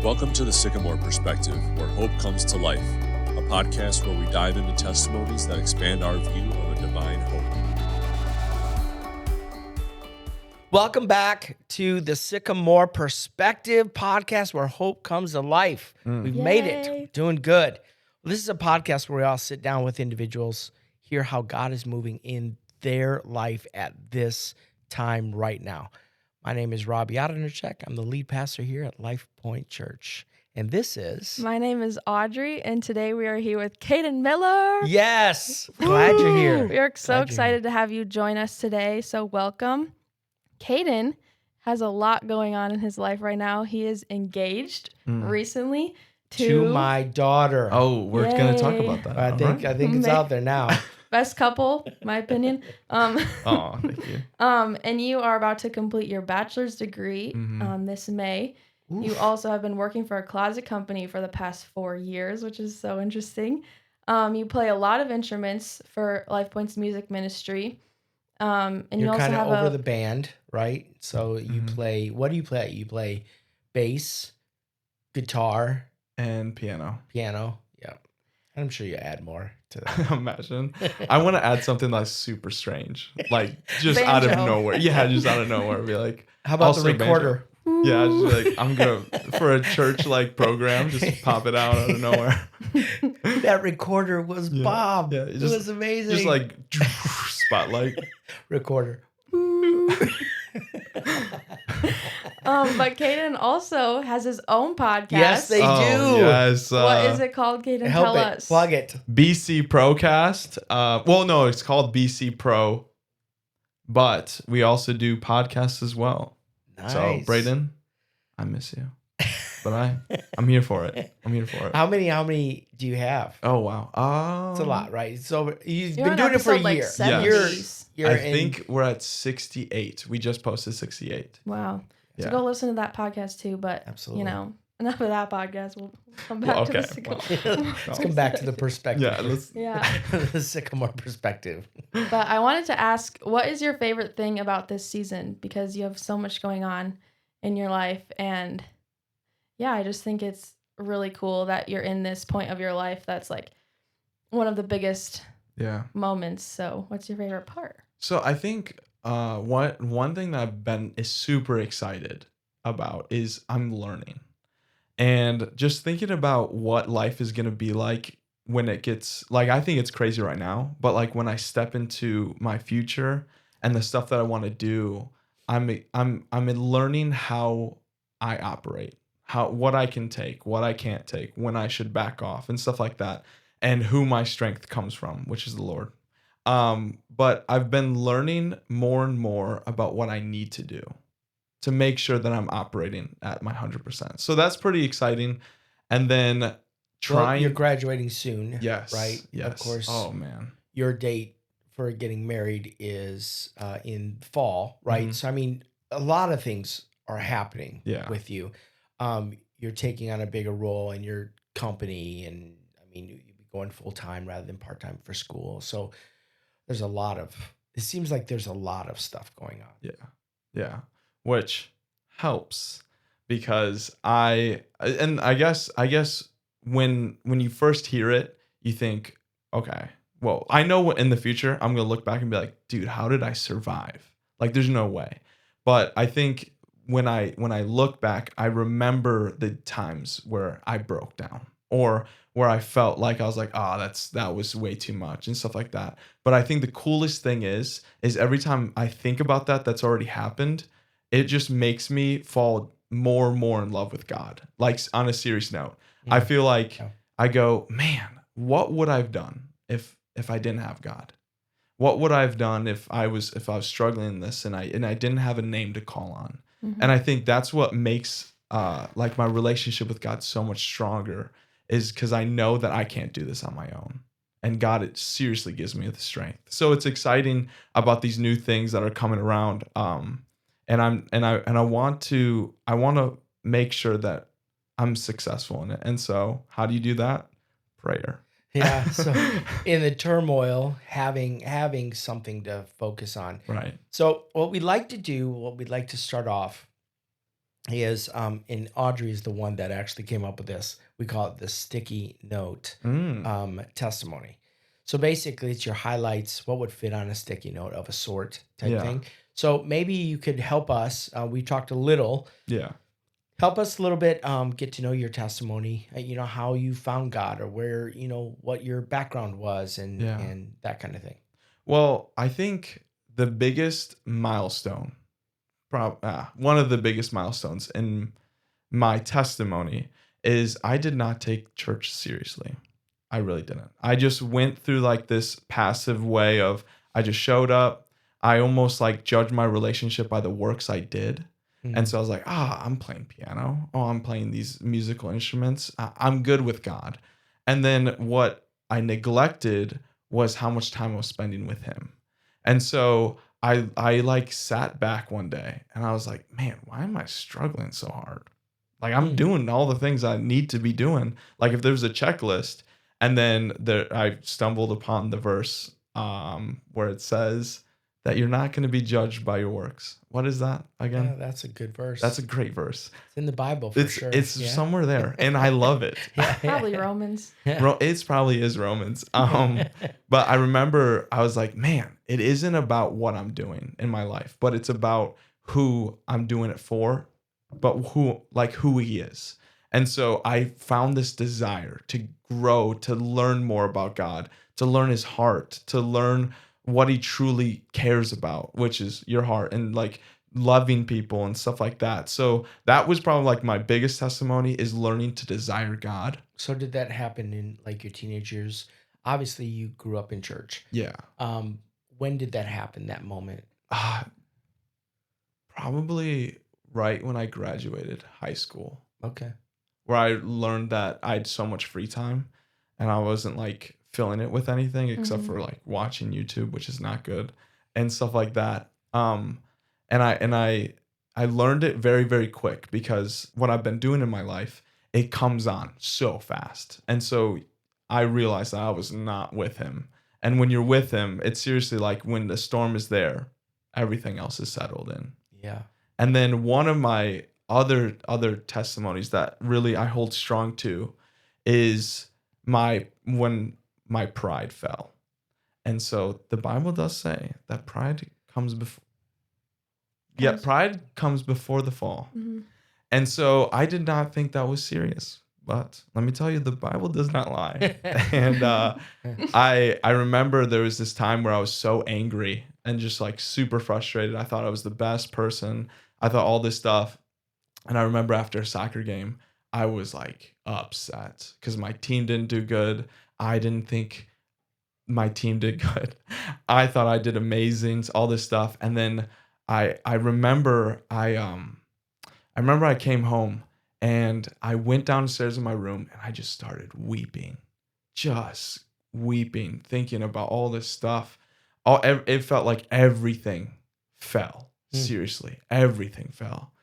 Welcome to the Sycamore Perspective, where hope comes to life, a podcast where we dive into testimonies that expand our view of a divine hope. Welcome back to the Sycamore Perspective podcast, where hope comes to life. We've made it. We're doing good. Well, this is a podcast where we all sit down with individuals, hear how God is moving in their life at this time right now. My name is Robbie Odenacek. I'm the lead pastor here at Life Point Church. And this is... My name is Audrey, and today we are here with Caeden Miller. Yes! Glad you're here. We are so excited to have you join us today, so welcome. Caeden has a lot going on in his life right now. He is engaged recently to my daughter. Oh, we're going to talk about that. I think it's out there now. Best couple, my opinion. Oh, thank you. And you are about to complete your bachelor's degree this May. Oof. You also have been working for a closet company for the past 4 years, which is so interesting. You play a lot of instruments for Life Point's music ministry. And you're you also kind of have over the band, right? So you play, what do you play? You play bass, guitar, and piano. Yeah. I'm sure you add more to that. Imagine. I want to add something that's super strange. Like just out of nowhere. Yeah, just out of nowhere. Be like, how about the recorder? Banjo. Yeah, just like I'm gonna for a church like program, just pop it out of nowhere. That recorder was Bob. Yeah, it was amazing. Just like spotlight. Recorder. But Caeden also has his own podcast. Yes, they do. Yes. What is it called, Caeden? Tell us. Plug it. BC Procast. Well, no, it's called BC Pro, but we also do podcasts as well. Nice. So, Braden, I miss you, but I'm here for it. How many do you have? Oh wow, it's a lot, right? So you've been doing it for a year. Yes. I think we're at 68. We just posted 68. Wow. Yeah. So go listen to that podcast too. But absolutely, enough of that podcast. We'll come back to the Sycamore. Let's come back to the perspective. The Sycamore perspective. But I wanted to ask, what is your favorite thing about this season? Because you have so much going on in your life, and I just think it's really cool that you're in this point of your life that's like one of the biggest moments. So, what's your favorite part? So I think one thing that I've been is super excited about is I'm learning. And just thinking about what life is going to be like when it gets, like, I think it's crazy right now, but like when I step into my future and the stuff that I want to do, I'm learning how I operate, what I can take, what I can't take, when I should back off and stuff like that, and who my strength comes from, which is the Lord. But I've been learning more and more about what I need to do to make sure that I'm operating at my 100%. So that's pretty exciting. And then you're graduating soon. Yes. Right? Yes. Of course. Oh, man. Your date for getting married is in fall, right? Mm-hmm. So, I mean, a lot of things are happening with you. You're taking on a bigger role in your company, and I mean, you'll be going full-time rather than part-time for school. So it seems like there's a lot of stuff going on. Yeah. Which helps because I guess when you first hear it, you think, okay, well, I know in the future I'm going to look back and be like, dude, how did I survive? Like, there's no way. But I think when I look back, I remember the times where I broke down or where I felt like I was like, that was way too much and stuff like that. But I think the coolest thing is every time I think about that's already happened, it just makes me fall more and more in love with God. Like, on a serious note, I feel like I go, man, what would I have done if I didn't have God? What would I have done if I was struggling in this and I didn't have a name to call on? Mm-hmm. And I think that's what makes like my relationship with God so much stronger, is because I know that I can't do this on my own. And God, it seriously gives me the strength. So it's exciting about these new things that are coming around. And I want to make sure that I'm successful in it. And so how do you do that? Prayer. Yeah. So in the turmoil, having something to focus on. Right. So what we'd like to start off is and Audrey is the one that actually came up with this. We call it the sticky note testimony. So basically it's your highlights, what would fit on a sticky note of a sort type Yeah. thing. So maybe you could help us. We talked a little. Yeah. Help us a little bit get to know your testimony, how you found God or where, what your background was and that kind of thing. Well, I think the biggest milestone, one of the biggest milestones in my testimony is I did not take church seriously. I really didn't. I just went through like this passive way of I just showed up. I almost like judged my relationship by the works I did. And so I was like, I'm playing piano. Oh, I'm playing these musical instruments. I'm good with God. And then what I neglected was how much time I was spending with him. And so I like sat back one day and I was like, man, why am I struggling so hard? Like I'm doing all the things I need to be doing. Like if there's a checklist and then I stumbled upon the verse where it says that you're not going to be judged by your works. What is that again? Yeah, that's a good verse. That's a great verse. It's in the Bible for sure. It's somewhere there, and I love it. Probably Romans. It's probably is Romans. But I remember I was like, man, it isn't about what I'm doing in my life, but it's about who I'm doing it for, but who he is. And so I found this desire to grow, to learn more about God, to learn his heart, to learn what he truly cares about, which is your heart and like loving people and stuff like that. So that was probably like my biggest testimony is learning to desire God. So did that happen in like your teenage years? Obviously you grew up in church. Yeah. When did that happen, that moment? Probably right when I graduated high school. Okay. Where I learned that I had so much free time and I wasn't like filling it with anything except for like watching YouTube, which is not good, and stuff like that. And I learned it very, very quick because what I've been doing in my life, it comes on so fast. And so I realized that I was not with him. And when you're with him, it's seriously like when the storm is there, everything else is settled in. Yeah. And then one of my other testimonies that really I hold strong to is when my pride fell. And so the Bible does say that pride comes before pride comes before the fall. Mm-hmm. And so I did not think that was serious. But let me tell you, the Bible does not lie. And I remember there was this time where I was so angry and just like super frustrated. I thought I was the best person. I thought all this stuff. And I remember after a soccer game, I was like upset because my team didn't do good. I didn't think my team did good. I thought I did amazing, all this stuff. And then I remember I came home and I went downstairs in my room and I just started weeping, thinking about all this stuff. It felt like everything fell. Seriously, everything fell.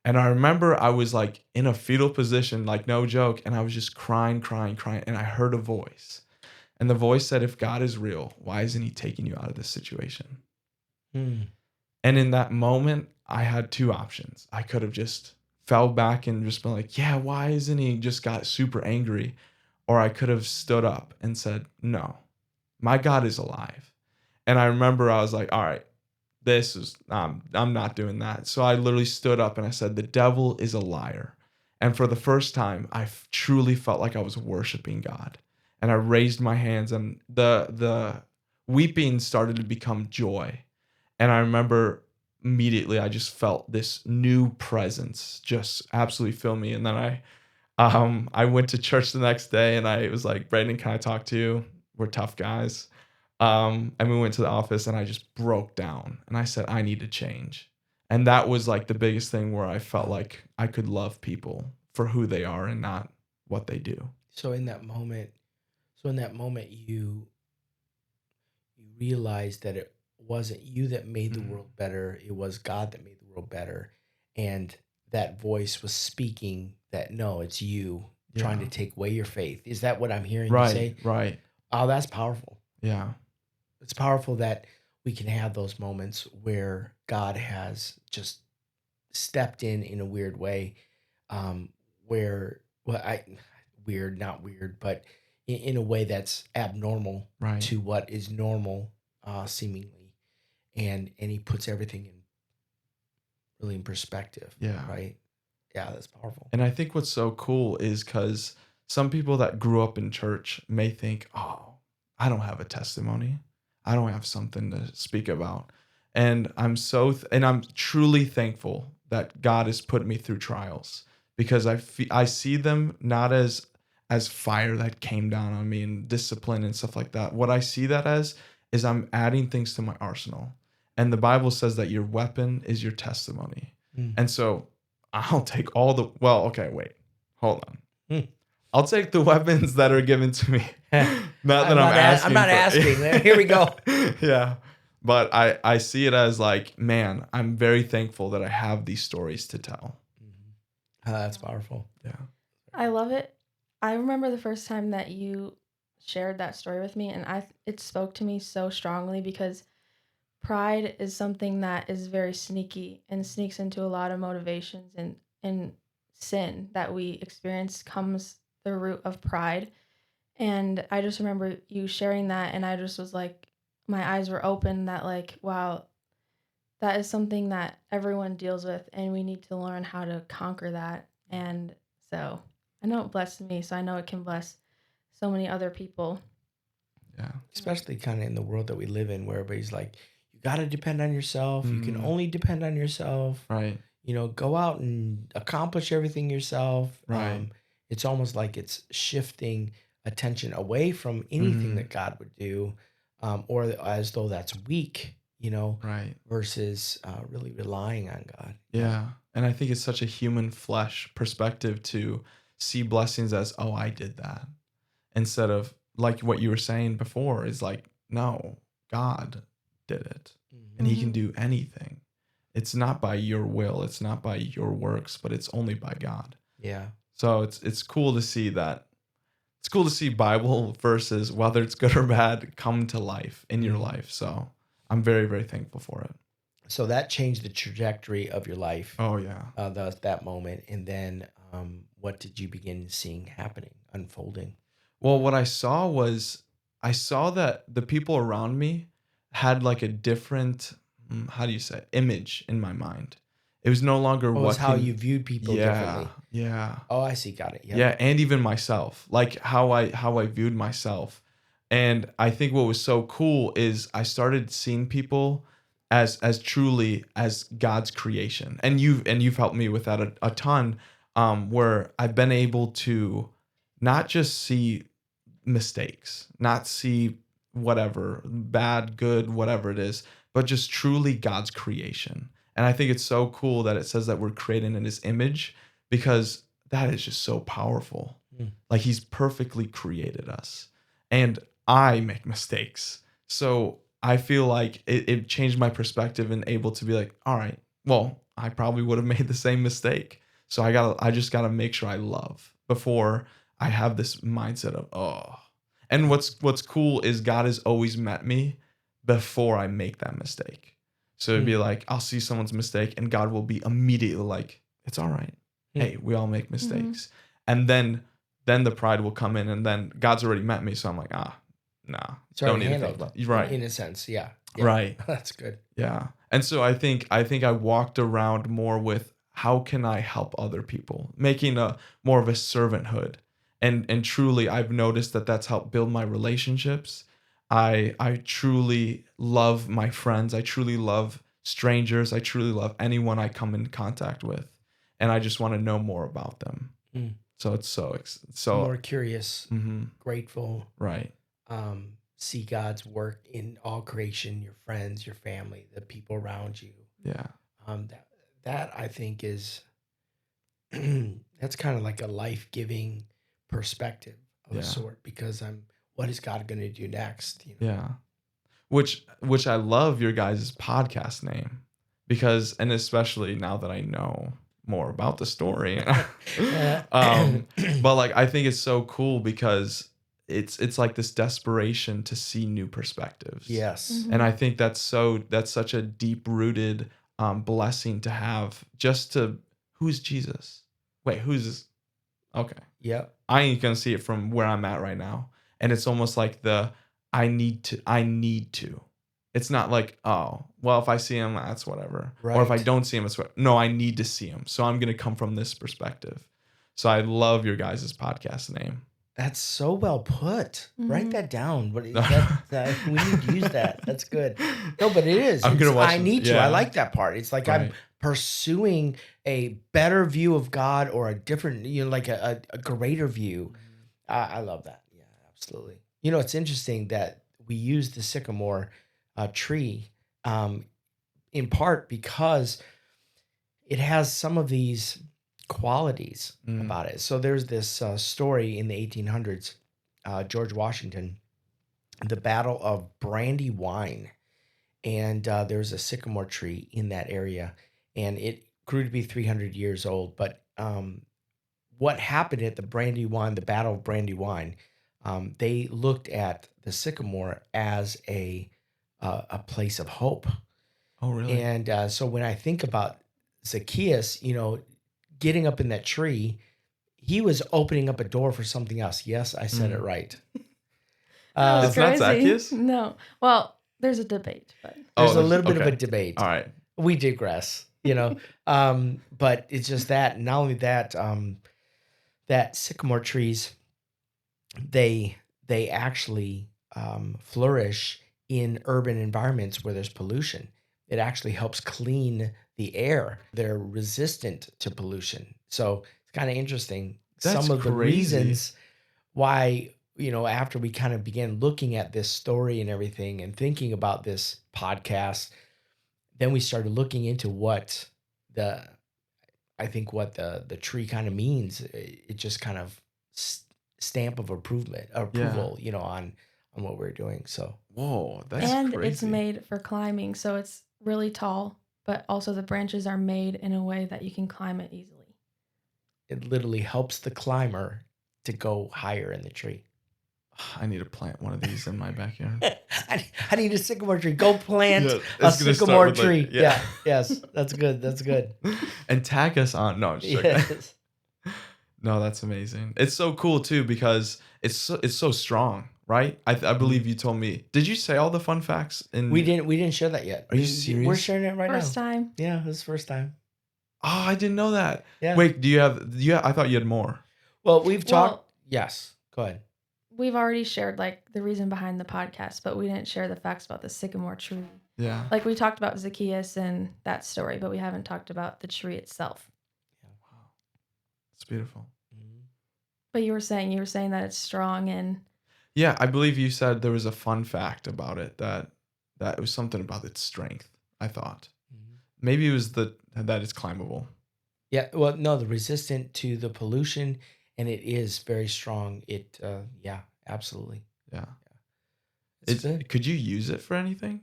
And I remember I was like in a fetal position, like no joke. And I was just crying. And I heard a voice. And the voice said, if God is real, why isn't he taking you out of this situation? And in that moment, I had two options. I could have just fell back and just been like, yeah, why isn't he, just got super angry? Or I could have stood up and said, no, my God is alive. And I remember I was like, all right, I'm not doing that. So I literally stood up and I said, the devil is a liar. And for the first time, I truly felt like I was worshiping God. And I raised my hands and the weeping started to become joy. And I remember immediately I just felt this new presence just absolutely fill me. And then I went to church the next day and I was like, Brandon, can I talk to you? We're tough guys. And we went to the office and I just broke down and I said, I need to change. And that was like the biggest thing where I felt like I could love people for who they are and not what they do. So in that moment, you realized that it wasn't you that made the world better. It was God that made the world better. And that voice was speaking that, no, it's you trying to take away your faith. Is that what I'm hearing you say? Right. Oh, that's powerful. Yeah. It's powerful that we can have those moments where God has just stepped in a weird way, where weird, not weird, but in a way that's abnormal Right. to what is normal, seemingly, and he puts everything in really in perspective. Yeah. Right. Yeah, that's powerful. And I think what's so cool is because some people that grew up in church may think, oh, I don't have a testimony. I don't have something to speak about. And I'm truly thankful that God has put me through trials, because I see them not as fire that came down on me and discipline and stuff like that. What I see that as is I'm adding things to my arsenal. And the Bible says that your weapon is your testimony. Mm. And so I'll take hold on. Hmm. I'll take the weapons that are given to me. Not that I'm not asking. Here we go. Yeah. But I see it as like, man, I'm very thankful that I have these stories to tell. That's powerful. Yeah. I love it. I remember the first time that you shared that story with me, and it spoke to me so strongly, because pride is something that is very sneaky and sneaks into a lot of motivations, and sin that we experience comes the root of pride. And I just remember you sharing that, and I just was like, my eyes were open that, like, wow, that is something that everyone deals with, and we need to learn how to conquer that. And so I know it blessed me, so I know it can bless so many other people. Yeah. Especially kind of in the world that we live in, where everybody's like, you got to depend on yourself. You can only depend on yourself. Right. Go out and accomplish everything yourself. Right. It's almost like it's shifting attention away from anything that God would do, or as though that's weak, Right. versus really relying on God. Yeah. And I think it's such a human flesh perspective to see blessings as, oh, I did that. Instead of like what you were saying before is like, no, God did it. And he can do anything. It's not by your will. It's not by your works, but it's only by God. Yeah. So it's cool to see that. It's cool to see Bible verses, whether it's good or bad, come to life in your life. So I'm very, very thankful for it. So that changed the trajectory of your life. Oh, yeah. That moment. And then what did you begin seeing happening, unfolding? Well, what I saw that the people around me had like a different, image in my mind. It was no longer how you viewed people differently. Yeah. Oh, I see. Got it. Yep. Yeah, and even myself, like how I viewed myself. And I think what was so cool is I started seeing people as truly as God's creation. And you've helped me with that a ton, where I've been able to not just see mistakes, not see whatever, bad, good, whatever it is, but just truly God's creation. And I think it's so cool that it says that we're created in his image, because that is just so powerful. Like he's perfectly created us. And I make mistakes. So I feel like it changed my perspective and able to be like, all right, well, I probably would have made the same mistake. So I just gotta make sure I love before I have this mindset of, oh. And what's cool is God has always met me before I make that mistake. So it'd be like, I'll see someone's mistake and God will be immediately like, it's all right. Hey, we all make mistakes. And then the pride will come in, and then God's already met me. So I'm like, nah, don't need to think about it. Right. In a sense. Yeah. Right. That's good. Yeah. And so I think I walked around more with, how can I help other people, making a more of a servanthood. And truly, I've noticed that that's helped build my relationships. I truly love my friends. I truly love strangers. I truly love anyone I come in contact with. And I just want to know more about them. So it's so more curious, grateful. Right. See God's work in all creation, your friends, your family, the people around you. Yeah. That I think is, that's kind of like a life-giving perspective of a sort, because what is God going to do next? Yeah. Which I love your guys' podcast name, because, and especially now that I know more about the story, but like, I think it's so cool because it's like this desperation to see new perspectives. Yes. And I think that's such a deep rooted blessing to have who's Jesus? Wait, okay. Yep. I ain't gonna see it from where I'm at right now. And it's almost like I need to. It's not like, oh, well, if I see him, that's whatever. Or if I Right. don't see him, it's what. No, I need to see him. So I'm gonna come from this perspective. So I love your guys' podcast name. That's so well put. Write that down. What we need to use that. That's good. No, but it is. I'm gonna watch I it. need to. Yeah. I like that part. It's like I'm Right. pursuing a better view of God or a different, like a greater view. I love that. Yeah, absolutely. It's interesting that we use the sycamore tree in part because it has some of these qualities about it. So there's this story in the 1800s, George Washington, the Battle of Brandywine. And there's a sycamore tree in that area. And it grew to be 300 years old. But what happened at the Battle of Brandywine, they looked at the sycamore as a place of hope. Oh, really? And so when I think about Zacchaeus, getting up in that tree, he was opening up a door for something else. Yes, I said it right. That's It's not crazy. Zacchaeus? No. Well, there's a debate, but There's a there's- little bit of okay. a debate. All right. We digress, but it's just that. Not only that, that sycamore trees, they actually flourish in urban environments where there's pollution. It actually helps clean the air. They're resistant to pollution. So it's kind of interesting. That's Some of the crazy. reasons why, after we kind of began looking at this story and everything and thinking about this podcast, then we started looking into what the tree kind of means. It just kind of stamp of approval, on what we're doing. So Whoa, that's and crazy. it's made for climbing, so it's really tall, but also the branches are made in a way that you can climb it easily. it literally helps the climber to go higher in the tree. I need to plant one of these in my backyard. I need a sycamore tree. Go plant Yeah, a it's gonna start sycamore with, like, tree. yeah. Yes. That's good. That's good. And tag us on. No, I'm just joking. Yes. No, that's amazing. It's so cool too because it's so strong, right? I believe you told me. Did you say all the fun facts? We didn't share that yet. Are you serious? We're sharing it right First now. time. Yeah, this is the first time. Oh, I didn't know that. Yeah. Wait, do you have? I thought you had more. Well, we've talked. Well, Yes. Go ahead. we've already shared like the reason behind the podcast, but we didn't share the facts about the sycamore tree. Yeah. Like we talked about Zacchaeus and that story, but we haven't talked about the tree itself. It's beautiful. But you were saying that it's strong and Yeah, I believe you said there was a fun fact about it that it was something about its strength. I thought maybe it was that it's climbable. Yeah. Well, no, the resistant to the pollution, and it is very strong. It, yeah, absolutely. Yeah. It's good. Could you use it for anything?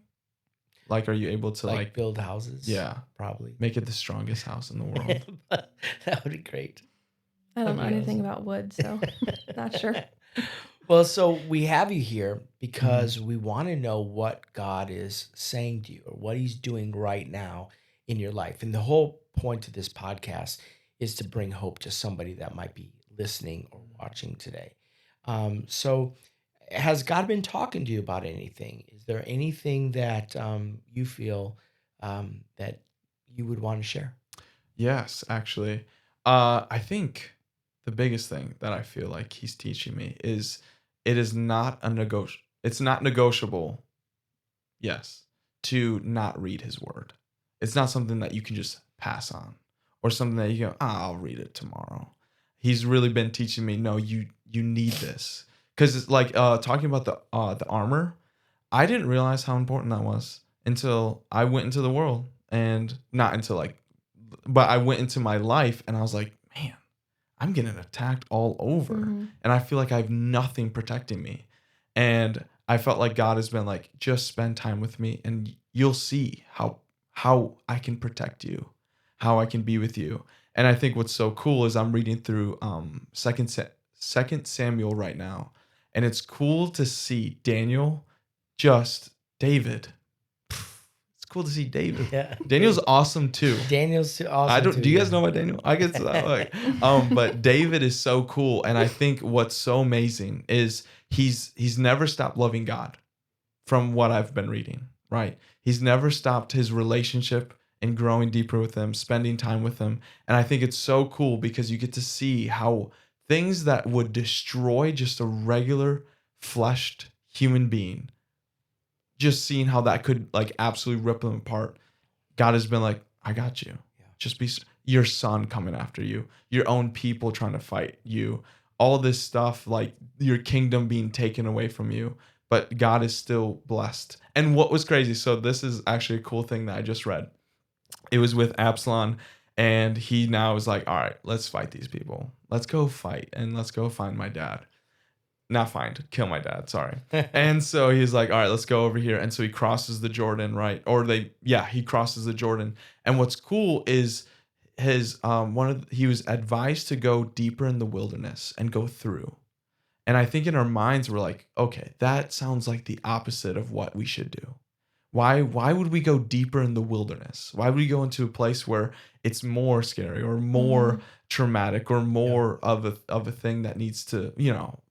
Like, are you able to like build houses? yeah, probably. make it the strongest house in the world? That would be great. I don't know That'd be anything awesome. about wood, so not sure. Well, so we have you here because Mm-hmm. we want to know what God is saying to you or what he's doing right now in your life. And the whole point of this podcast is to bring hope to somebody that might be listening or watching today. So has God been talking to you about anything? Is there anything that you feel that you would want to share? Yes, actually. I think the biggest thing that I feel like he's teaching me is it's not negotiable, yes, to not read his word. It's not something that you can just pass on or something that you go, I'll read it tomorrow. He's really been teaching me, no, you need this. Because it's like talking about the armor, I didn't realize how important that was until I went into the world and not until but I went into my life and I was like, man, I'm getting attacked all over. Mhm. And I feel like I have nothing protecting me. And I felt like God has been like, just spend time with me and you'll see how I can protect you, how I can be with you. And I think what's so cool is I'm reading through 2 Samuel right now. And it's cool to see David. It's cool to see David. Yeah. Daniel's awesome too. Daniel's awesome. Do you guys know about Daniel? I get to that. Like, but David is so cool, and I think what's so amazing is he's never stopped loving God. From what I've been reading, right? He's never stopped his relationship and growing deeper with him, spending time with him, and I think it's so cool because you get to see how things that would destroy just a regular fleshed human being, just seeing how that could like absolutely rip them apart. God has been like, I got you. Yeah. Just be your son coming after you, your own people trying to fight you, all this stuff, like your kingdom being taken away from you, but God is still blessed. And what was crazy, so this is actually a cool thing that I just read. It was with Absalom, and he now is like, all right, let's fight these people. Let's go fight, and let's go find my dad. Not find, kill my dad, sorry. And so he's like, all right, let's go over here. And so he crosses the Jordan, right? He crosses the Jordan. And what's cool is he was advised to go deeper in the wilderness and go through. And I think in our minds, we're like, okay, that sounds like the opposite of what we should do. Why would we go deeper in the wilderness? Why would we go into a place where it's more scary or more traumatic or more of a thing that needs to,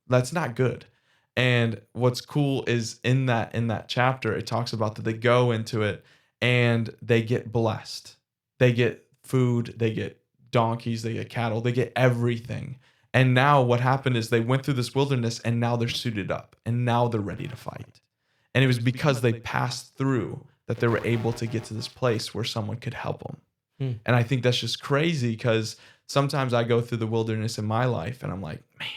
that's not good. And what's cool is in that chapter, it talks about that they go into it and they get blessed. They get food, they get donkeys, they get cattle, they get everything. And now what happened is they went through this wilderness and now they're suited up and now they're ready to fight. And it was because they passed through that they were able to get to this place where someone could help them. And I think that's just crazy because sometimes I go through the wilderness in my life and I'm like, man,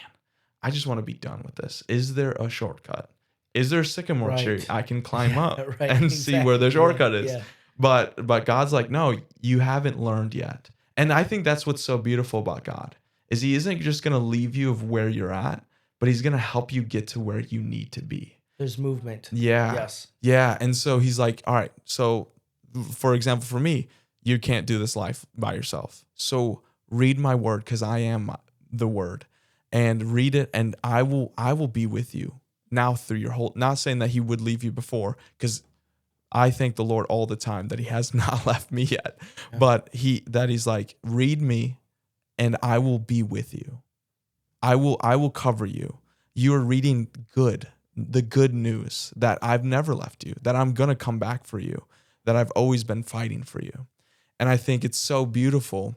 I just want to be done with this. Is there a shortcut? Is there a sycamore tree I can climb up and see where the shortcut is? Yeah. But God's like, no, you haven't learned yet. And I think that's what's so beautiful about God is he isn't just going to leave you of where you're at, but he's going to help you get to where you need to be. There's movement. Yeah. Yes. Yeah. And so he's like, all right, so for example, for me, you can't do this life by yourself. So read my word because I am the word, and read it, and I will be with you now through your whole, not saying that he would leave you before, because I thank the Lord all the time that he has not left me yet, but he's like, read me and I will be with you. I will cover you. You are reading the good news that I've never left you, that I'm going to come back for you, that I've always been fighting for you. And I think it's so beautiful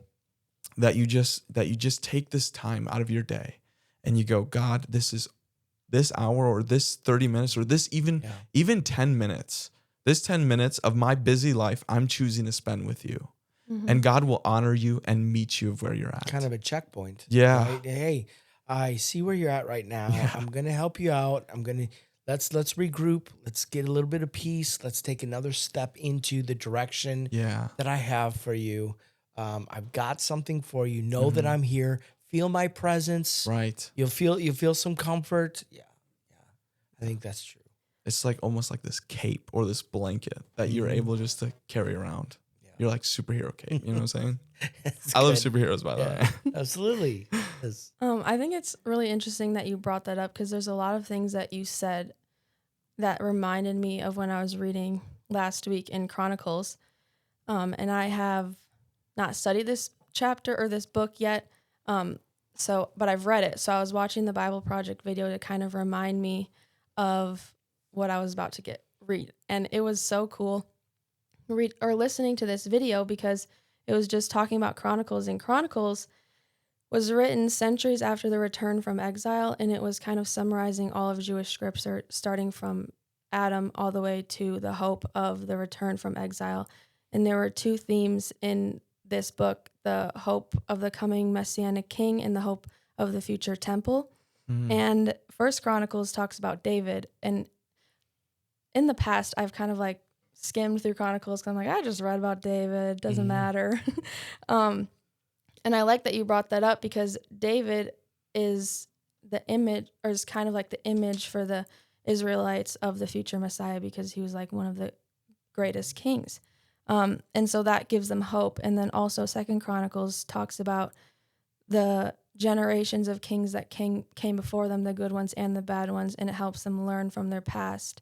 that you just take this time out of your day and you go, God, this hour or this 30 minutes or this even 10 minutes, this 10 minutes of my busy life, I'm choosing to spend with you. And God will honor you and meet you of where you're at. Kind of a checkpoint. Yeah. Right? Hey, I see where you're at right now. Yeah. I'm going to help you out. Let's regroup. Let's get a little bit of peace. Let's take another step into the direction that I have for you. I've got something for you. Know that I'm here. Feel my presence. Right. You'll feel some comfort. Yeah. I think that's true. It's like almost like this cape or this blanket that you're able just to carry around. Yeah. You're like superhero cape. You know what I'm saying? I love superheroes, by the way. Absolutely. I think it's really interesting that you brought that up because there's a lot of things that you said that reminded me of when I was reading last week in Chronicles. And I have not studied this chapter or this book yet. But I've read it. So I was watching the Bible Project video to kind of remind me of what I was about to read. And it was so cool listening to this video because it was just talking about Chronicles, and Chronicles was written centuries after the return from exile, and it was kind of summarizing all of Jewish scripture, starting from Adam all the way to the hope of the return from exile. And there were two themes in this book, the hope of the coming Messianic king and the hope of the future temple. And First Chronicles talks about David. And in the past, I've kind of like skimmed through Chronicles because I'm like, I just read about David. Doesn't matter. And I like that you brought that up because David is the image, or is kind of like the image for the Israelites of the future Messiah because he was like one of the greatest kings. And so that gives them hope. And then also Second Chronicles talks about the generations of kings that came before them, the good ones and the bad ones, and it helps them learn from their past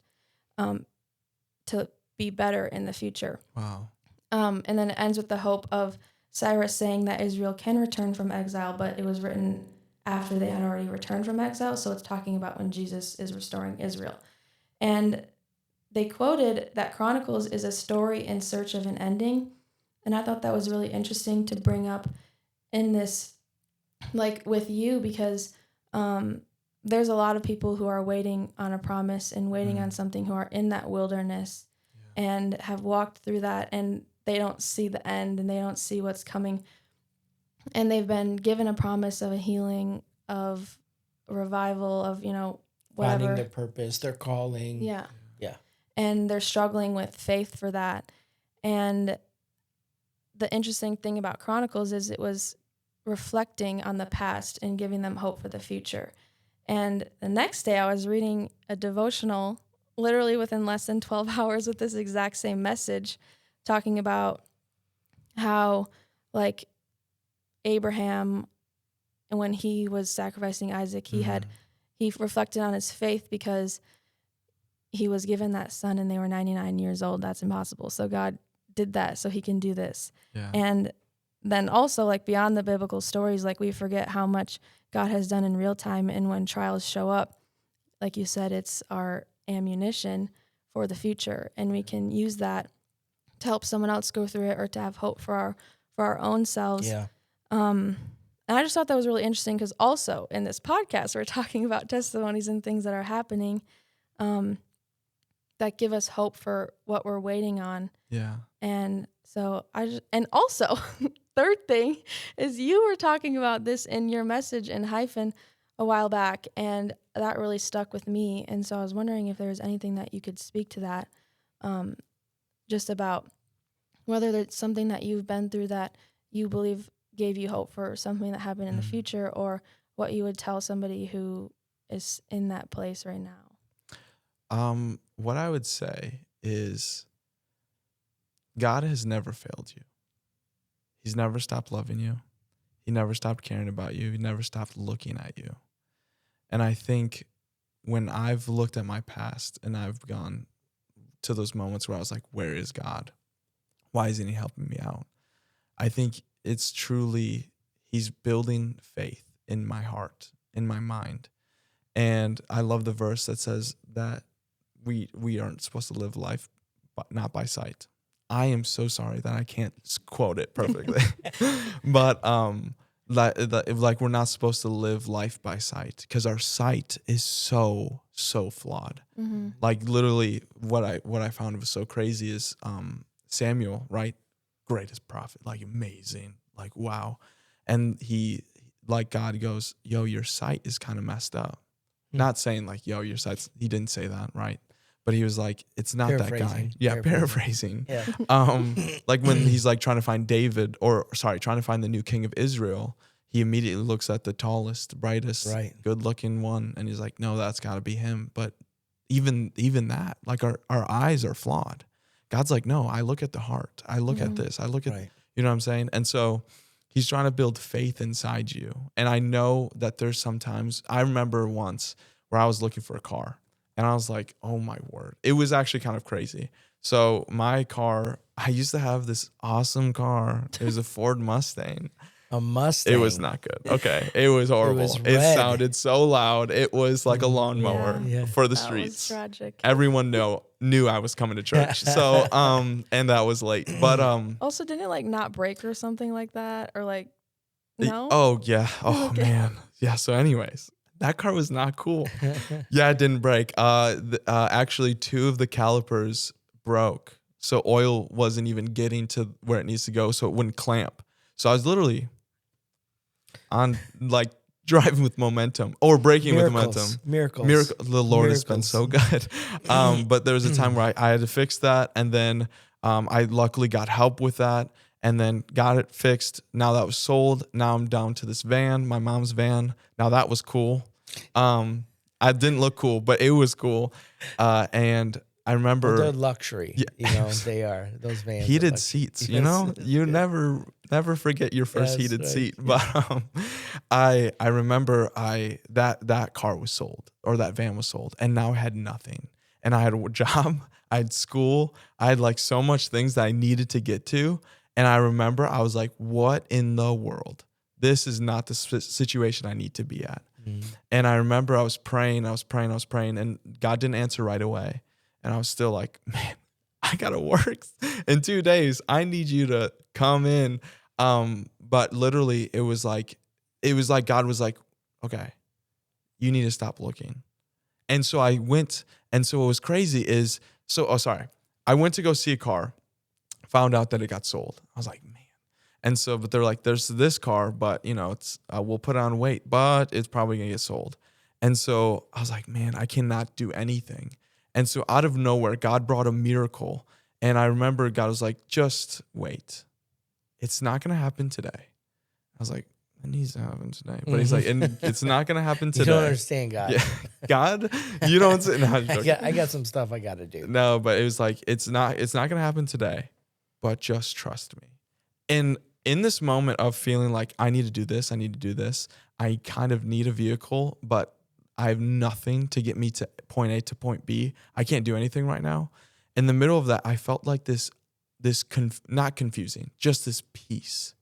to be better in the future. Wow. And then it ends with the hope of Cyrus saying that Israel can return from exile, but it was written after they had already returned from exile. So it's talking about when Jesus is restoring Israel. And they quoted that Chronicles is a story in search of an ending. And I thought that was really interesting to bring up in this, like with you, because there's a lot of people who are waiting on a promise and waiting on something, who are in that wilderness and have walked through that, and they don't see the end and they don't see what's coming. And they've been given a promise of a healing, of a revival, of, whatever. Finding their purpose, their calling. Yeah. Yeah. And they're struggling with faith for that. And the interesting thing about Chronicles is it was reflecting on the past and giving them hope for the future. And the next day I was reading a devotional literally within less than 12 hours with this exact same message, talking about how, like, Abraham, and when he was sacrificing Isaac, he reflected on his faith because he was given that son and they were 99 years old. That's impossible. So God did that so he can do this. Yeah. And then also, like, beyond the biblical stories, like, we forget how much God has done in real time. And when trials show up, like you said, it's our ammunition for the future. And we can use that to help someone else go through it, or to have hope for our own selves. Yeah. And I just thought that was really interesting, because also in this podcast, we're talking about testimonies and things that are happening that give us hope for what we're waiting on. Yeah. And so and also, third thing is, you were talking about this in your message in Hyphen a while back, and that really stuck with me. And so I was wondering if there was anything that you could speak to that, just about whether it's something that you've been through that you believe gave you hope for something that happened in the future, or what you would tell somebody who is in that place right now. What I would say is, God has never failed you. He's never stopped loving you. He never stopped caring about you. He never stopped looking at you. And I think when I've looked at my past and I've gone to those moments where I was like, where is God? Why isn't he helping me out? I think it's truly, he's building faith in my heart, in my mind. And I love the verse that says that we aren't supposed to live life not by sight. I am so sorry that I can't quote it perfectly. But like we're not supposed to live life by sight, because our sight is so flawed. Mm-hmm. Like, literally, what I found was so crazy is Samuel, right? Greatest prophet, like, amazing, like, wow. And he, like, God goes, yo, your sight is kind of messed up. Not saying like, yo, your sight's, he didn't say that, right? But he was like, it's not that guy. Yeah, paraphrasing. Yeah. Like, when he's like trying to find trying to find the new king of Israel, he immediately looks at the tallest, brightest, good looking one, and he's like, no, that's got to be him. But even that, like, our eyes are flawed. God's like, no, I look at the heart. I look at this. I look at, you know what I'm saying? And so he's trying to build faith inside you. And I know that there's sometimes, I remember once where I was looking for a car, and I was like, oh my word. It was actually kind of crazy. So my car, I used to have this awesome car. It was a Ford Mustang. A Mustang. It was not good. Okay. It was horrible. It sounded so loud. It was like a lawnmower for the streets. That was tragic. Everyone knew I was coming to church. So, and that was late. But also, didn't it, like, not break or something like that? Or, like, no? Oh, yeah. Oh, man. Yeah. So anyways, that car was not cool. Yeah, it didn't break. Actually, 2 of the calipers broke. So oil wasn't even getting to where it needs to go. So it wouldn't clamp. So I was literally on, like, driving with momentum, or braking with momentum. Miracles. The Lord has been so good. But there was a time where I had to fix that. And then I luckily got help with that, and then got it fixed. Now that was sold. Now I'm down to this van, my mom's van. Now that was cool. I didn't look cool, but it was cool. And I remember, they're luxury. Yeah. They are. Those vans. Heated seats. You never forget your first heated seat. Yeah. But I remember that car was sold, or that van was sold, and now I had nothing. and I had a job, I had school, I had like so much things that I needed to get to. And I remember I was like, what in the world? This is not the situation I need to be at. And I remember I was praying, and God didn't answer right away. And I was still like, man, I gotta work in 2 days. I need you to come in. But literally it was like God was like, okay, you need to stop looking. And so I went, and so what was crazy is, I went to go see a car, found out that it got sold. I was like, man. And so, but they're like, there's this car, but it's, we'll put it on wait, but it's probably gonna get sold. And so I was like, man, I cannot do anything. And so out of nowhere, God brought a miracle. And I remember God was like, just wait. It's not gonna happen today. I was like, it needs to happen today. But he's like, and it's not gonna happen today. You don't understand, God. Yeah. God, you don't. No, I got some stuff I got to do. No, but it was like, it's not gonna happen today, but just trust me. And in this moment of feeling like I need to do this, I kind of need a vehicle, but I have nothing to get me to point A to point B. I can't do anything right now. In the middle of that, I felt like this not confusing, just this peace.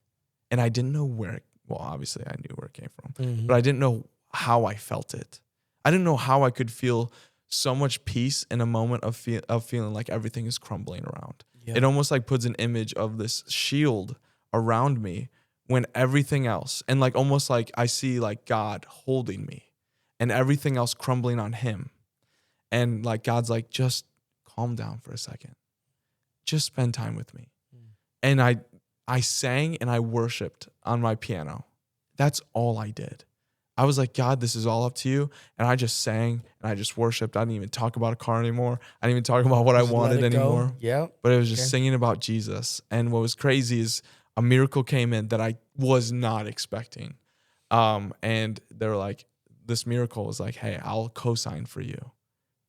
And I didn't know where, well, obviously I knew where it came from, but I didn't know how I felt it. I didn't know how I could feel so much peace in a moment of feeling like everything is crumbling around. Yep. It almost like puts an image of this shield around me when everything else, and like almost like I see like God holding me and everything else crumbling on him. And like God's like, just calm down for a second. Just spend time with me. And I sang and I worshiped on my piano. That's all I did. I was like, God, this is all up to you. And I just sang and I just worshiped. I didn't even talk about a car anymore. I didn't even talk about what I wanted anymore. Yeah. But it was just singing about Jesus. And what was crazy is a miracle came in that I was not expecting. And they were like, this miracle was like, hey, I'll co-sign for you.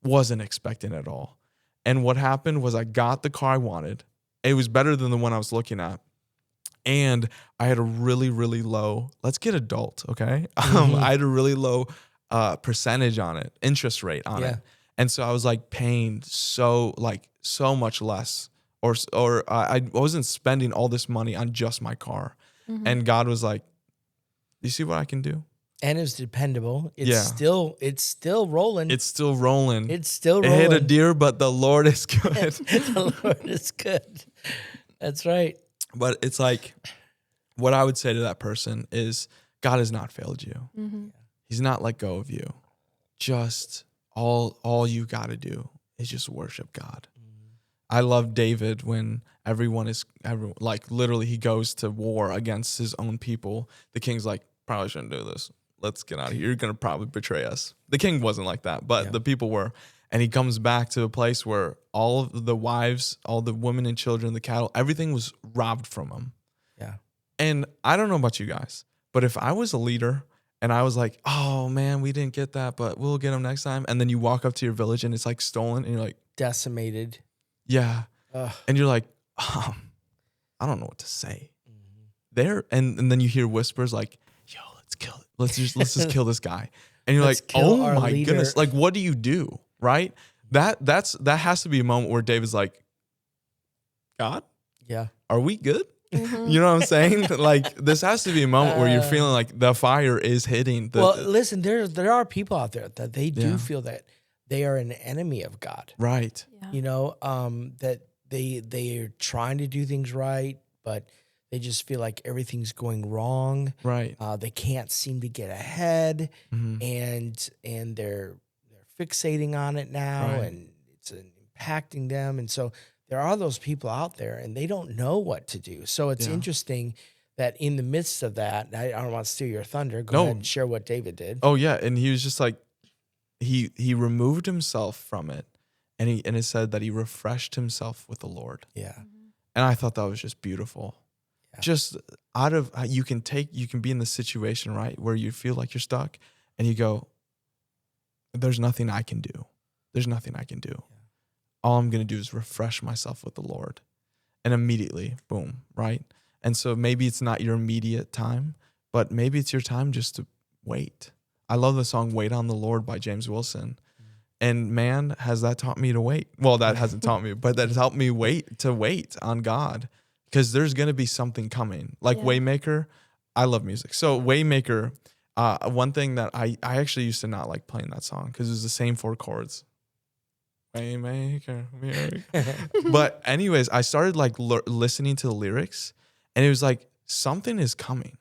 Wasn't expecting at all. And what happened was I got the car I wanted. It was better than the one I was looking at. And I had a really, really low, let's get adult, okay? I had a really low percentage on it, interest rate on it. And so I was like paying so much less, or I wasn't spending all this money on just my car. And God was like, you see what I can do? And it's dependable. It's still rolling. It's still rolling. It's still rolling. It hit a deer, but the Lord is good. The Lord is good. That's right. But it's like, what I would say to that person is, God has not failed you. He's not let go of you. Just all you got to do is just worship God. I love David when literally he goes to war against his own people. The king's like, probably shouldn't do this. Let's get out of here. You're going to probably betray us. The king wasn't like that, but the people were. And he comes back to a place where all of the wives, all the women and children, the cattle, everything was robbed from him. Yeah. And I don't know about you guys, but if I was a leader and I was like, oh man, we didn't get that, but we'll get them next time. And then you walk up to your village and it's like stolen and you're like, decimated. Yeah. And you're like, I don't know what to say. And then you hear whispers like, yo, let's kill it. Let's just kill this guy. And you're like, oh my goodness. Like, what do you do? Right? That has to be a moment where David's like, God? Yeah. Are we good? You know what I'm saying? Like, this has to be a moment where you're feeling like the fire is hitting. Well, listen, there are people out there that they do feel that they are an enemy of God. Right. Yeah. You know, that they are trying to do things right, but they just feel like everything's going wrong. Right. They can't seem to get ahead, and they're fixating on it now, and it's impacting them. And so there are those people out there, and they don't know what to do. So it's interesting that in the midst of that, I don't want to steal your thunder. Go ahead and share what David did. Oh yeah, and he was just like, he removed himself from it, and it said that he refreshed himself with the Lord. Yeah, and I thought that was just beautiful. Yeah. Just out of you can be in the situation where you feel like you're stuck, and you go, there's nothing I can do. There's nothing I can do. Yeah. All I'm going to do is refresh myself with the Lord. And immediately, boom, right? And so maybe it's not your immediate time, but maybe it's your time just to wait. I love the song Wait on the Lord by James Wilson. And man, has that taught me to wait. Well, that hasn't taught me, but that has helped me wait on God, because there's going to be something coming. Like Waymaker, I love music. So Waymaker, one thing that I actually used to not like playing that song because it was the same 4 chords. Waymaker, miracle. But anyways, I started like listening to the lyrics, and it was like, something is coming.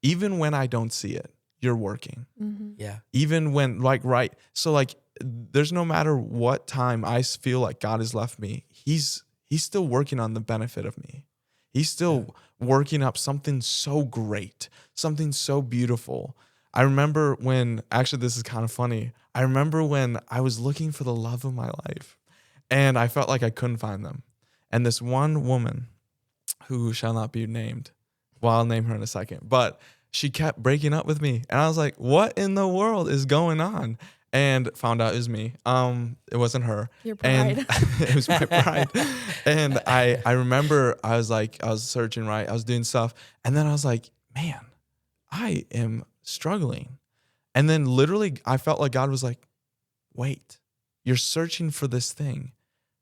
Even when I don't see it, you're working. Mm-hmm. Yeah. Even when right. So like, there's no matter what time I feel like God has left me, he's still working on the benefit of me. He's still working up something so great, something so beautiful. I remember when, actually this is kind of funny. I remember when I was looking for the love of my life and I felt like I couldn't find them. And this one woman who shall not be named, well, I'll name her in a second, but she kept breaking up with me. And I was like, what in the world is going on? And found out it was me. It wasn't her. Your pride. And it was my pride. And I remember I was searching, right? I was doing stuff. And then I was like, man, I am struggling. And then literally I felt like God was like, wait, you're searching for this thing,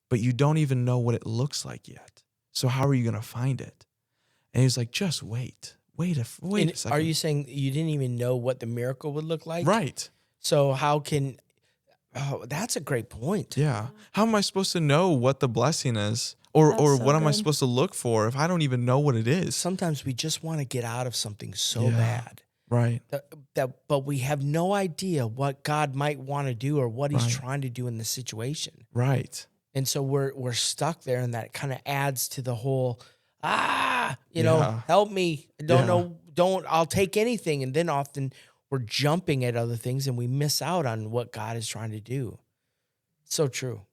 but you don't even know what it looks like yet. So how are you going to find it? And he was like, just wait. Wait a second. Are you saying you didn't even know what the miracle would look like? Right. So how can, that's a great point. Yeah. How am I supposed to know what the blessing is? Or That's so what am I good. supposed to look for if I don't even know what it is? Sometimes we just want to get out of something so Yeah. bad Right. but we have no idea what God might want to do or what he's Right. trying to do in the situation. Right. And so we're stuck there, and that kind of adds to the whole, you Yeah. know, help me. Yeah. I'll take anything. And then often we're jumping at other things and we miss out on what God is trying to do. So true.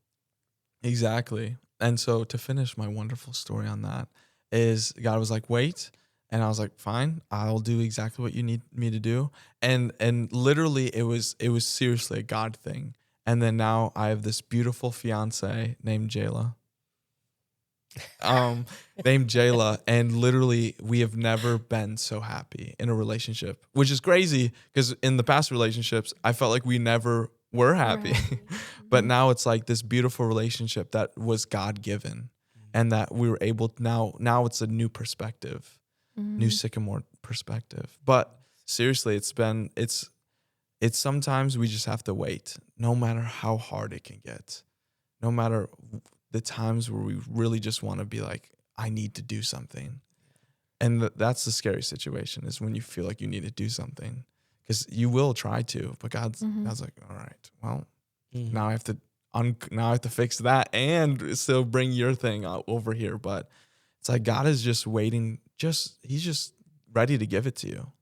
Exactly. And so to finish my wonderful story on that is God was like, wait. And I was like, fine, I'll do exactly what you need me to do. And literally it was seriously a God thing. And then now I have this beautiful fiance named Jayla. Named Jayla, and literally we have never been so happy in a relationship, which is crazy because in the past relationships, I felt like we never were happy. Right. But now it's like this beautiful relationship that was God given, and that we were able to, now it's a new perspective, new Sycamore perspective. But seriously, it's sometimes we just have to wait, no matter how hard it can get, no matter the times where we really just want to be like, I need to do something. And that's the scary situation, is when you feel like you need to do something, because you will try to, but God's like, all right, well, now I have to fix that and still bring your thing over here. But it's like God is just waiting. He's just ready to give it to you.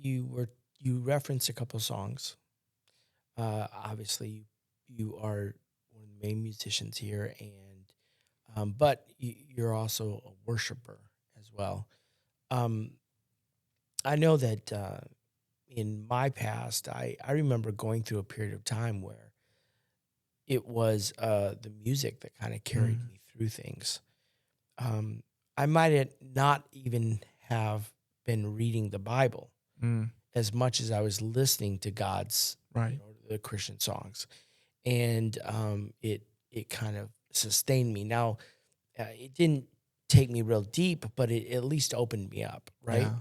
You referenced a couple songs. Obviously, you are one of the main musicians here, and but you're also a worshiper as well. I know that in my past, I remember going through a period of time where it was the music that kind of carried me through things. I might not even have been reading the Bible as much as I was listening to God's, Right. the Christian songs, and it kind of sustained me. Now, it didn't take me real deep, but it at least opened me up, right? Yeah.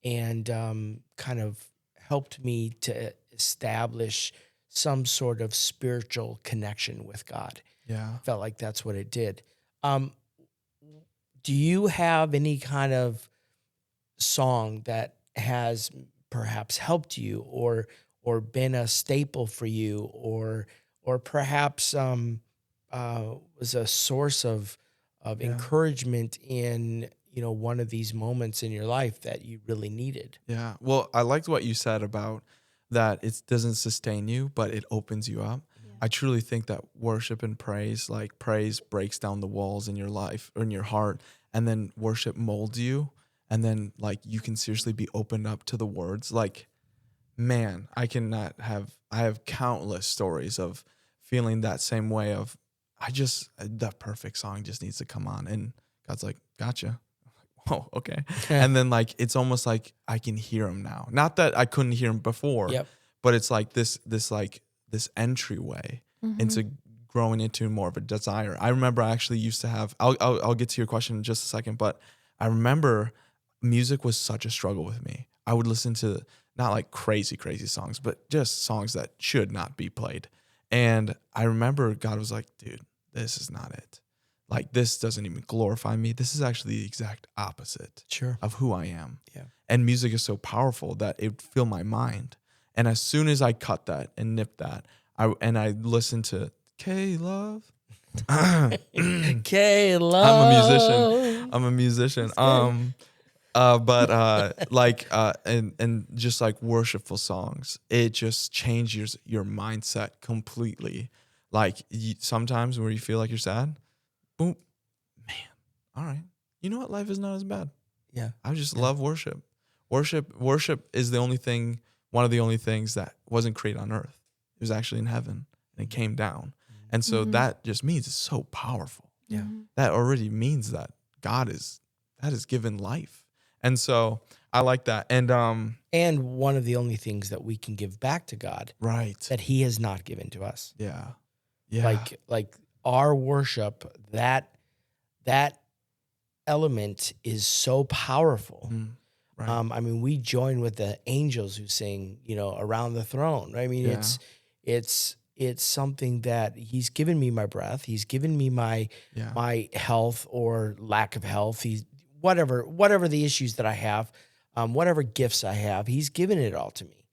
And kind of helped me to establish some sort of spiritual connection with God. Yeah. Felt like that's what it did. Do you have any kind of song that has perhaps helped you or been a staple for you, or perhaps was a source of encouragement in one of these moments in your life that you really needed? Yeah. Well, I liked what you said about that it doesn't sustain you, but it opens you up. I truly think that worship and praise, like praise breaks down the walls in your life or in your heart, and then worship molds you. And then like you can seriously be opened up to the words. Like, man, I have countless stories of feeling that same way of, that perfect song just needs to come on. And God's like, gotcha. Oh, okay. And then like, it's almost like I can hear him now. Not that I couldn't hear him before, Yep. but it's like this entryway into growing into more of a desire. I remember I actually used to have, I'll get to your question in just a second, but I remember music was such a struggle with me. I would listen to not like crazy songs, but just songs that should not be played. And I remember God was like, dude, this is not it. Like, this doesn't even glorify me. This is actually the exact opposite of who I am. Yeah. And music is so powerful that it would fill my mind. And as soon as I cut that and nipped that, I listened to K-Love. K-Love. I'm a musician. And just like worshipful songs, it just changes your mindset completely. Like sometimes where you feel like you're sad, boom, man, all right. You know what? Life is not as bad. Yeah. I just love worship. Worship is one of the only things that wasn't created on earth. It was actually in heaven and it came down. And so that just means it's so powerful. Yeah. That already means that God is given life. And so I like that. And one of the only things that we can give back to God, right, that He has not given to us. Yeah. Like our worship, that element is so powerful. Right. I mean, we join with the angels who sing, around the throne. I mean, it's something that He's given me my breath. He's given me my health or lack of health. He's whatever the issues that I have, whatever gifts I have, He's given it all to me.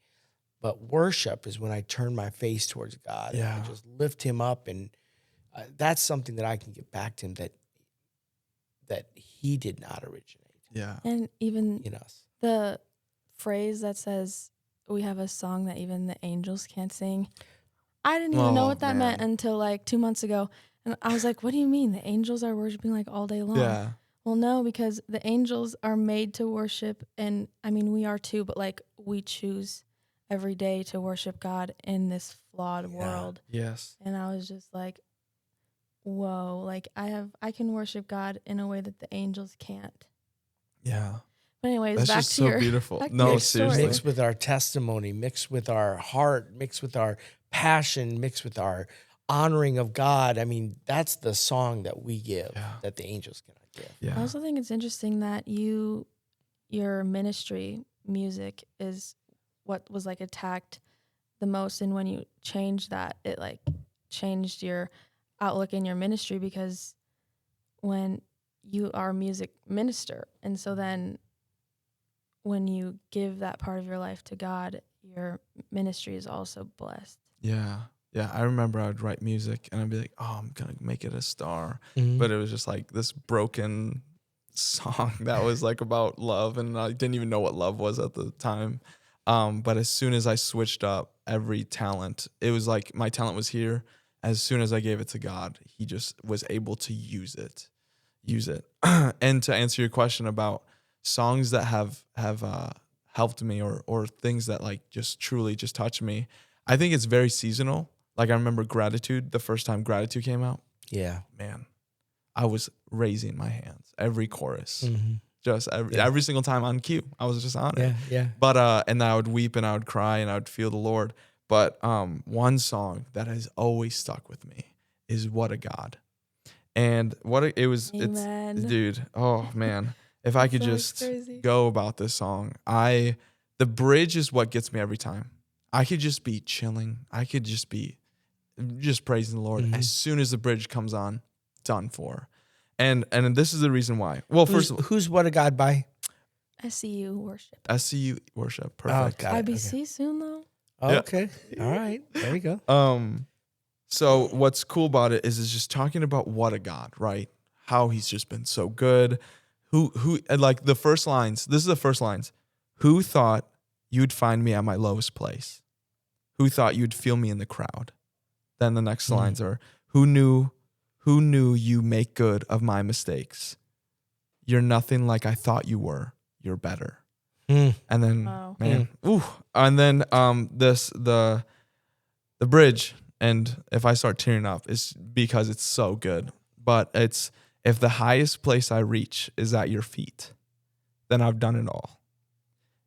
But worship is when I turn my face towards God and I just lift Him up, and that's something that I can give back to Him that He did not originate. Yeah. And even in us. The phrase that says we have a song that even the angels can't sing. I didn't even know what that meant until like 2 months ago. And I was like, what do you mean? The angels are worshiping like all day long? Yeah. Well, no, because the angels are made to worship. And I mean, we are too, but like we choose every day to worship God in this flawed world. Yes. And I was just like, whoa, like I can worship God in a way that the angels can't. Yeah. But anyways, that's back just to so your beautiful. back to No, your seriously. story. Mixed with our testimony, mixed with our heart, mixed with our passion, mixed with our honoring of God. I mean, that's the song that we give that the angels cannot give. Yeah. I also think it's interesting that your ministry music is what was like attacked the most, and when you changed that, it like changed your outlook in your ministry, because when you are a music minister, and so then when you give that part of your life to God, your ministry is also blessed. Yeah. Yeah. I remember I would write music and I'd be like, oh, I'm going to make it a star. Mm-hmm. But it was just like this broken song that was like about love. And I didn't even know what love was at the time. But as soon as I switched up every talent, it was like my talent was here. As soon as I gave it to God, He just was able to use it. And to answer your question about songs that have helped me or things that like just truly just touched me, I think it's very seasonal. Like I remember Gratitude, the first time Gratitude came out. Yeah. Man, I was raising my hands every chorus. Mm-hmm. Just every single time on cue. I was just on it. Yeah. But and I would weep and I would cry and I would feel the Lord. But one song that has always stuck with me is What a God. And Amen. it's dude, oh man. If I could just go about this song, the bridge is what gets me every time. I could just be chilling. I could just be praising the Lord. Mm-hmm. As soon as the bridge comes on, done for. And this is the reason why. Well, first of all, who's What a God by? SCU worship. SCU worship. Perfect. Oh, got it. IBC soon though. Oh, Yeah. okay. All right. There you go. So what's cool about it is it's just talking about what a God, right? How He's just been so good. Who and like the first lines, this is the first lines. Who thought you'd find me at my lowest place? Who thought you'd feel me in the crowd? Then the next lines are, who knew you make good of my mistakes? You're nothing like I thought you were. You're better. And then and then the bridge, and if I start tearing up, it's because it's so good. But it's, if the highest place I reach is at your feet, then I've done it all.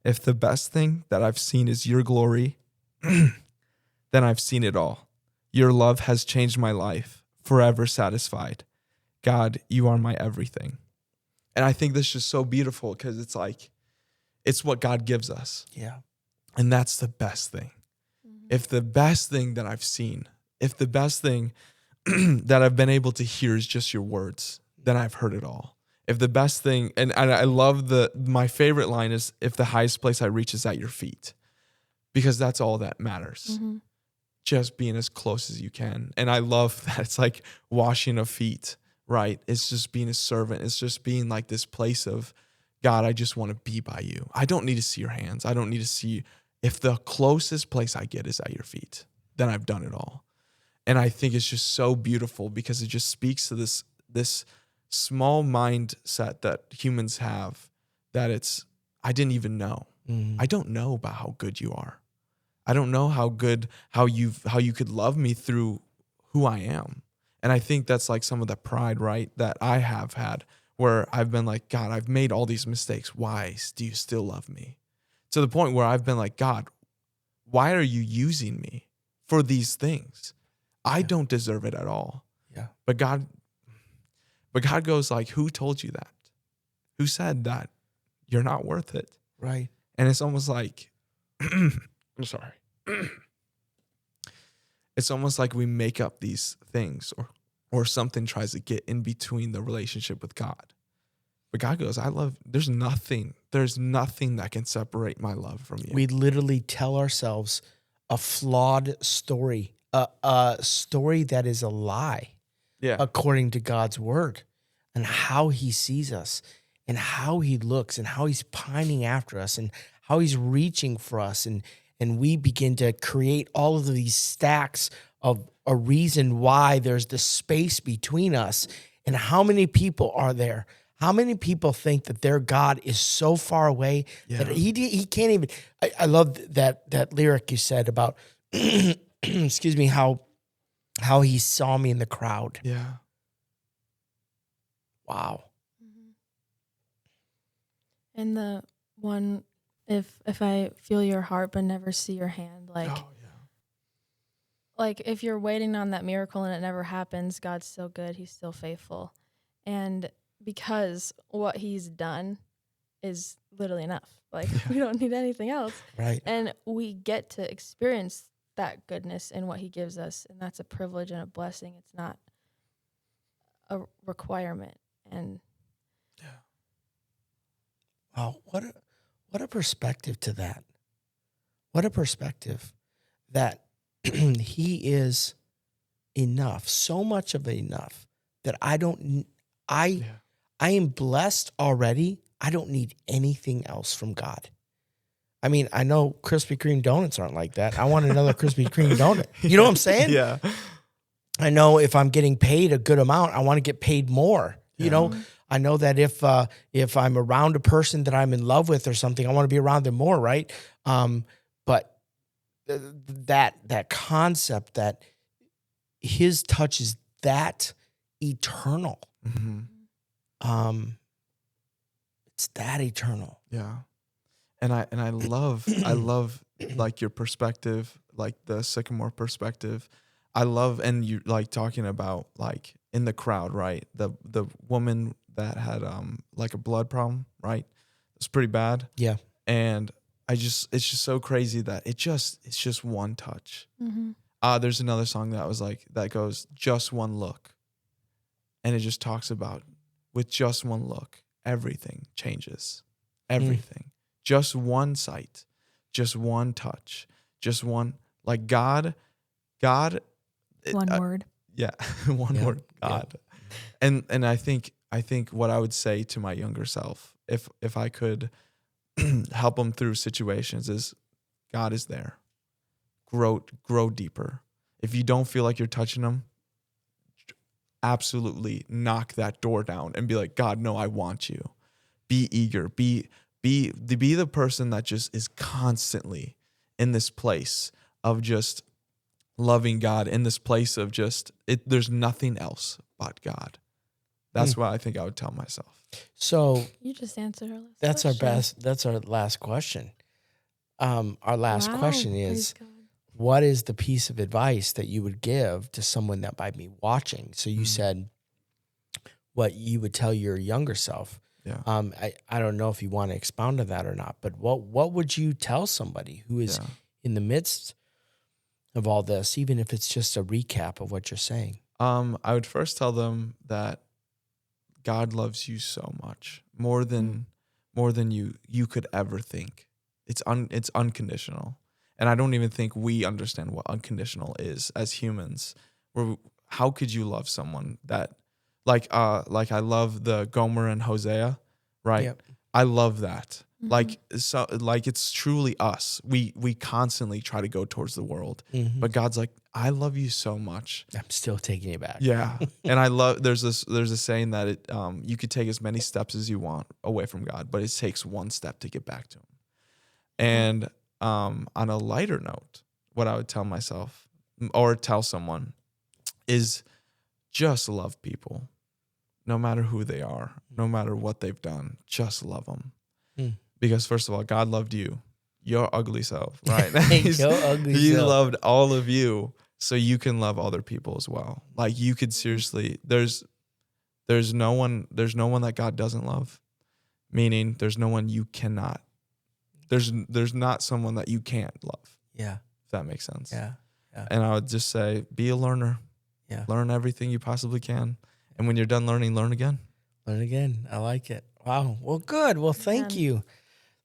If the best thing that I've seen is your glory, then I've seen it all. Your love has changed my life, forever satisfied. God, you are my everything. And I think this is just so beautiful because it's like, it's what God gives us. Yeah. And that's the best thing. If the best thing that I've seen, if the best thing that I've been able to hear is just your words, then I've heard it all. If the best thing, and I love my favorite line is, if the highest place I reach is at your feet, because that's all that matters. Just being as close as you can. And I love that it's like washing of feet, right? It's just being a servant. It's just being like this place of, God, I just want to be by you. I don't need to see your hands. I don't need to see. If the closest place I get is at your feet, then I've done it all. And I think it's just so beautiful because it just speaks to this small mindset that humans have, that it's, I didn't even know. I don't know about how good you are. I don't know how you could love me through who I am. And I think that's like some of the pride, right, that I have had, where I've been like, God, I've made all these mistakes. Why do you still love me? To the point where I've been like, God, why are you using me for these things? I don't deserve it at all. Yeah. But God goes like, who told you that? Who said that you're not worth it? Right. And it's almost like, I'm sorry. It's almost like we make up these things, or something tries to get in between the relationship with God. But God goes, there's nothing that can separate my love from you. We literally tell ourselves a flawed story, a story that is a lie, according to God's word, and how he sees us and how he looks and how he's pining after us and how he's reaching for us. And we begin to create all of these stacks of a reason why there's the space between us. And how many people are there? How many people think that their God is so far away that he can't even? I love that lyric you said about, excuse me, how he saw me in the crowd. Yeah. Wow. And the one, if I feel your heart but never see your hand, like if you're waiting on that miracle and it never happens, God's still good. He's still faithful. And because what he's done is literally enough. Like we don't need anything else. Right. And we get to experience that goodness in what he gives us. And that's a privilege and a blessing. It's not a requirement. And wow, what a perspective to that. What a perspective that he is enough, so much of enough that I am blessed already. I don't need anything else from God. I mean, I know Krispy Kreme donuts aren't like that. I want another Krispy Kreme donut. You know what I'm saying? Yeah. I know if I'm getting paid a good amount, I want to get paid more. You know, I know that if I'm around a person that I'm in love with or something, I want to be around them more, right? But that concept that his touch is that eternal. It's that eternal. Yeah. And I love like your perspective, like the Sycamore perspective. I love, and you like talking about like in the crowd, right? The woman that had like a blood problem, right? It's pretty bad. Yeah. And it's just so crazy that it's just one touch. There's another song that was like, that goes, just one look. And it just talks about, with just one look, everything changes. Everything. Just one sight, just one touch, just one, like God. one word. Yeah. One word, God. Yeah. And I think what I would say to my younger self, if I could help them through situations, is God is there. Grow deeper. If you don't feel like you're touching them, absolutely knock that door down and be like, God, no, I want you. Be eager. Be the person that just is constantly in this place of just loving God, in this place of just there's nothing else but God. That's what I think I would tell myself. So You just answered our last that's question. that's our last question. Our last question is, what is the piece of advice that you would give to someone that might be watching? So you said what you would tell your younger self. Yeah. I don't know if you want to expound on that or not, but what would you tell somebody who is in the midst of all this, even if it's just a recap of what you're saying? I would first tell them that God loves you so much, more than you could ever think. It's unconditional. And I don't even think we understand what unconditional is as humans. How could you love someone that like I love the Gomer and Hosea, right? Yep. I love that. Like it's truly us. We constantly try to go towards the world. But God's like, I love you so much. I'm still taking you back. Yeah. And I love there's a saying that you could take as many steps as you want away from God, but it takes one step to get back to him. And on a lighter note, what I would tell myself or tell someone is just love people. No matter who they are, no matter what they've done, just love them. Because first of all, God loved you, your ugly self, right? He loved all of you, so you can love other people as well. Like you could seriously, there's no one that God doesn't love. Meaning there's no one you cannot. There's not someone that you can't love. Yeah. If that makes sense. Yeah. And I would just say, be a learner. Yeah. Learn everything you possibly can. And when you're done learning, learn again. Learn again. I like it. Wow. Well, good. Well, thank you.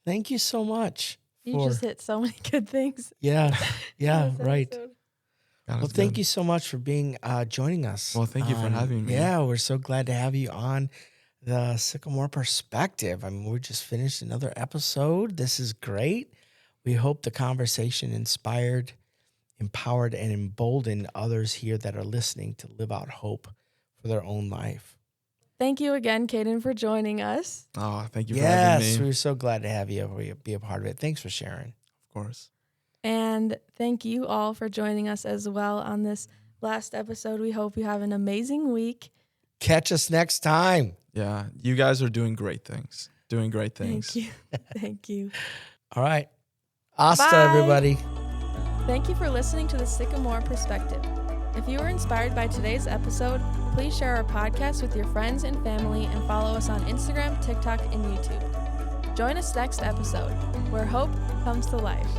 Thank you so much. You just hit so many good things. Yeah. Yeah. Right. God, Well, thank you so much for being joining us. Well, thank you for having me. Yeah, we're so glad to have you on the Sycamore Perspective. I mean, we just finished another episode. This is great. We hope the conversation inspired, empowered, and emboldened others here that are listening to live out hope for their own life. Thank you again, Caeden, for joining us. Oh, thank you for having me. Yes, we're so glad to have you be a part of it. Thanks for sharing. Of course. And thank you all for joining us as well on this last episode. We hope you have an amazing week. Catch us next time. Yeah, you guys are doing great things. Thank you. Thank you. All right. Hasta, Bye. everybody. Thank you for listening to the Sycamore Perspective. If you were inspired by today's episode, please share our podcast with your friends and family and follow us on Instagram, TikTok, and YouTube. Join us next episode, where hope comes to life.